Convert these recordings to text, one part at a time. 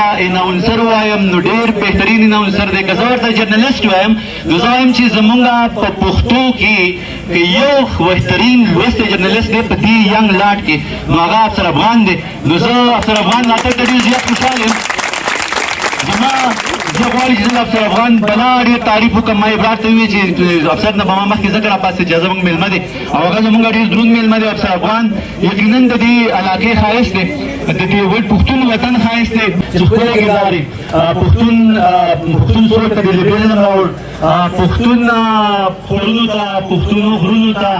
ورته اناونسر وایم نو ډېر بهترین اناونسر دی. که زه ورته جرنلسټ وایم نو زه وایم چې زمونږ په پښتو کې یو بهترین لوستی جرنلسټ دی په دې ینګ لاټ کې نو هغه افسر افغان دی. نو زه افسر افغان ملاتړ ته ډېر زیات خوشحال یم. زه غواړم چې زه د افسر افغان بلا ډېر تعریف وکړم. ما ابرار ته وویل چې افسر نه به ما مخکې ځکه راپاسې چې زموږ مېلمه دی او هغه زموږ ډېر دروند مېلمه دی. افسر افغان یقینا د دې علاقې ښایست دی، د دې پښتون وطن ښایست دی چې ښکلی ګزاري. پښتون سوچ ته د لیبرالزم راوړ، پښتون خوړونو ته، پښتونو غرونو ته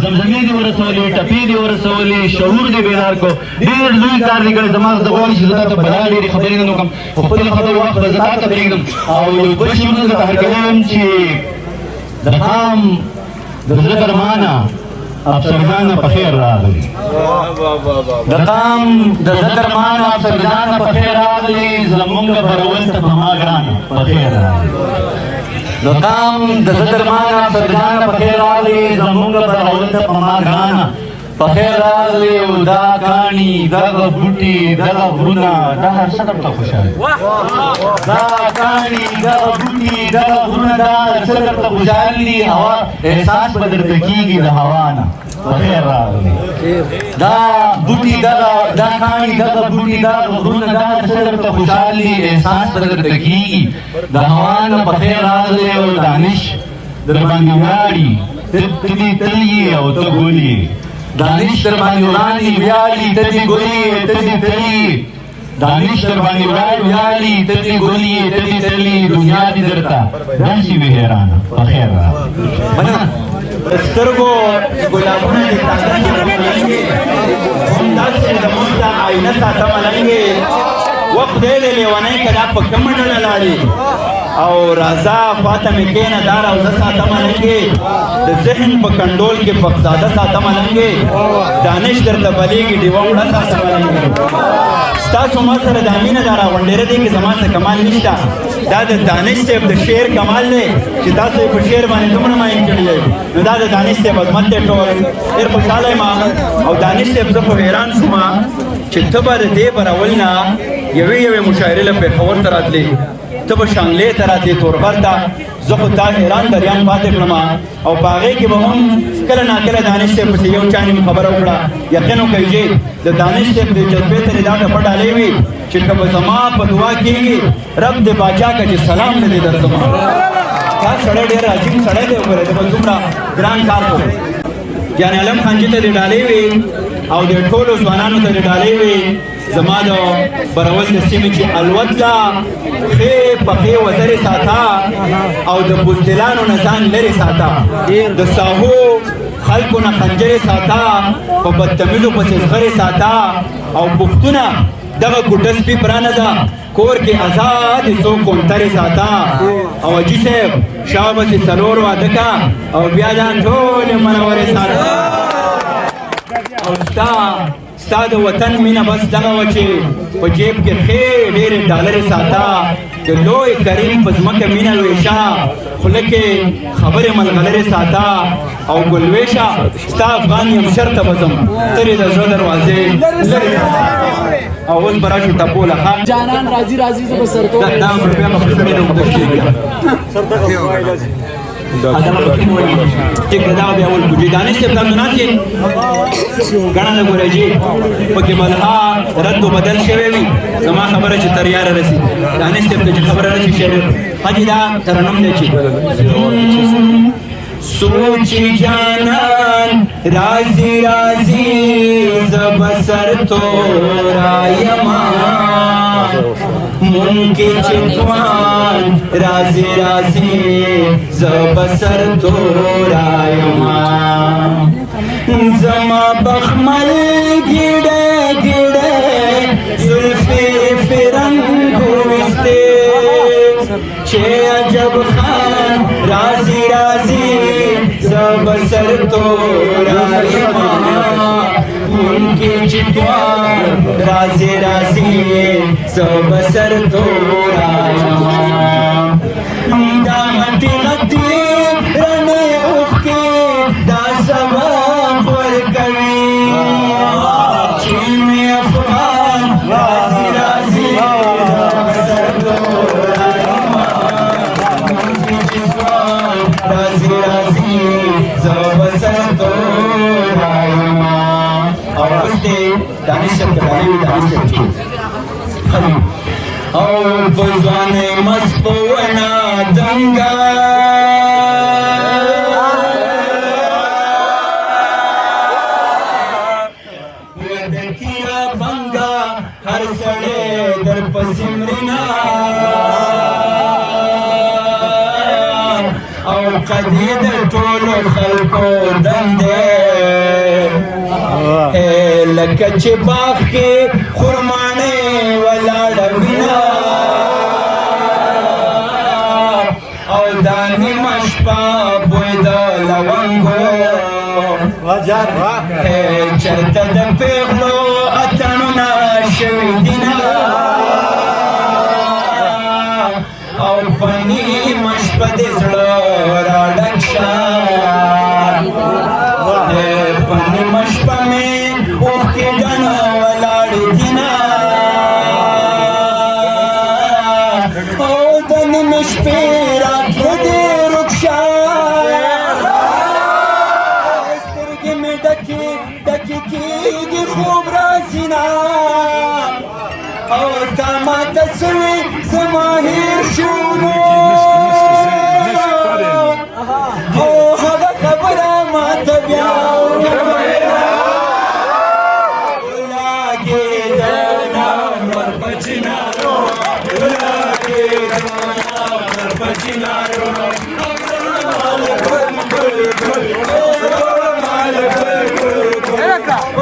زمزمې دې ورسولې، ټپې دې ورسولې، شعور دې بیدار کړو. ډېر لوی کار دې کړی. زما زه غواړم چې زه تا ته بلا ډېرې خبرې نه وکړم، خو خپلې خبرې وخت به زه تا ته پرېږدم او یو دوه شعرونه درته هرکوم چې د قام د زړه درمانه افسرجانه په خیر راغلي. د قام د زړه درمانه افسرجانه په خیر راغلي، زمونږ برول ته په ما ګرانه په خیر راغلي. د قام د زړه درمانه افسرجانه په خیر راغلي، زمونږ برول ته په ما ګرانه په خیر راغلي. او دا کاڼي دغه بوټي دغه غرونه دا هر څه درته خوشحال دا کاڼي دغه بوټي دغه غرونه دا هر څه درته خوشحال دي. هوا احساس به درته کېږي د هوا نه په خیر راغلي. دا بوټي دا کاڼي دغه بوټي دغه غرونه دا هر څه درته خوشحال دي. احساس به درته کېږي د هوا نه په خیر راغلي. او دانش در باندې ویاړي، ته دې تل یې او ته ګل یې. دانش در باندې وړاندې ویاړي، ته دې ګل یې ته دې تل یې. دانش در باندې ویاړي، ته دې ګل یې ته دې تل یې. دنیا دې درته داسې وي حیرانه په خیر راغلي. سترګو ګلابونه دې تازه ملنګې همداسې زموږ ته آینه ساته ملنګې. وخت دی د لیونۍ که دا په کومه ډله لاړې او راځه پاته مې کښېنه دا روزه ساته ملنګې. د ذهن په کنډول کې پخزاده ساته ملنګې. دانش درته بلېږي ډېوه وړه ساته ملنګې. ستاسو ما سره دا مینه دا راغونډېره دی که زما څه کمال نشته. دا د دانش صاحب د شعر کمال دی چې تاسو یې په شعر باندې دومره ماین کړي دی. نو دا د دانش صاحب عظمت دی. ټول ډېر خوشحاله یم. او دانش صاحب زه خو حیران شوم چې ته به د دې برول نه یوې مشاعرې له پېښور ته راتلې، ته به شانګلې ته راتلې تورغر ته. زه خو تا حیران دریان پاتې کړم او په هغې کې به هم کله ناکله دانش صاحب پسې یو چا نیم خبره وکړه. یقین وکړئ چې د دانش صاحب د جذبې ته دې دا ټپه ډالۍ وي چې که به زما په دعا کېږي رب دې باچا که چې سلام نه دې درځم. دا سړی ډېر عظیم سړی دی. وګورئ د به څومره ګران کار کوو. جان عالم خانجي ته دې ډالۍ وي او د ټولو ځوانانو ته دې ډالۍ وي. زما د برول د سیمې چې الوت ده ښې پښې وزرې ساته او د بزدلانو نه ځان لرې ساته. د ساحو خلکو نه خنجرې ساته، په بدتمیزو پسې زغرې ساته. او پښتونه دغه کوټه سپي پرانه ده کور کې ازادې څو کونترې ساته. او حاجي صاحب شابسې څلور واده کا او بیا دا ټولې منورې ساته. او ستا د وطن مینه بس دغه وه چې په جیب کې ښې ډېرې ډالرې ساته. د لوی کریم په ځمکه مینه ویشه، خوله کې خبرې ملغلرې ساته. او ګلویشه ستا افغان یم شرطه به ځم ترې د زړه دروازې لرې. او اوس به راشو ټپو لخوا جانان راځي راځي زه به سرتو دا بیا به خبرې نه اوږده کېږي. ټیک دا بیا ول کوجي دانش صاحب تاسو ناست یې ګڼه د ګورئ جي پکې ملها رد و بدل شوی وي. زما خبره چې تر یاره رسي دانش صاحب ته چې خبره رسي شعر حاجي دا ترنم دی چې سوچی جانان رازی رازی زب سر تو رایما منکی چتوان رازی رازی زب سر تو رایما زما بخمل گیڑے گیڑے زلفی فرنگو استے چه عجب خان رازی رازی زب سر تو رایما منکی چتوان رازی رازی زب سر تو رایما دا غتی غتی رنے اختی دا سباب ورکوی چین افغان رازی رازی نشته کړای دا نشته او بزانه مسپونا دنګا ودکیا بنګا هر سړی در پسمرنا او قدید ټول خلکو دندې لکه چې باغ کې خرمانې ولاړه وینا او دا نیمه شپه بوی د لونګو چرته د پیغلو اتڼونه شوي دینه او په نیمه شپه د زړه راډک شه په نیمه شپه مې اوښکې ډنه ولاړې دینه او د نیمې شپې راتله ډېر رخصه سترګې مې ډکې کېږي خوب راځي نه او تا ماته سوې زما هېر شو او هغه خبره ماته بیا Era, cara,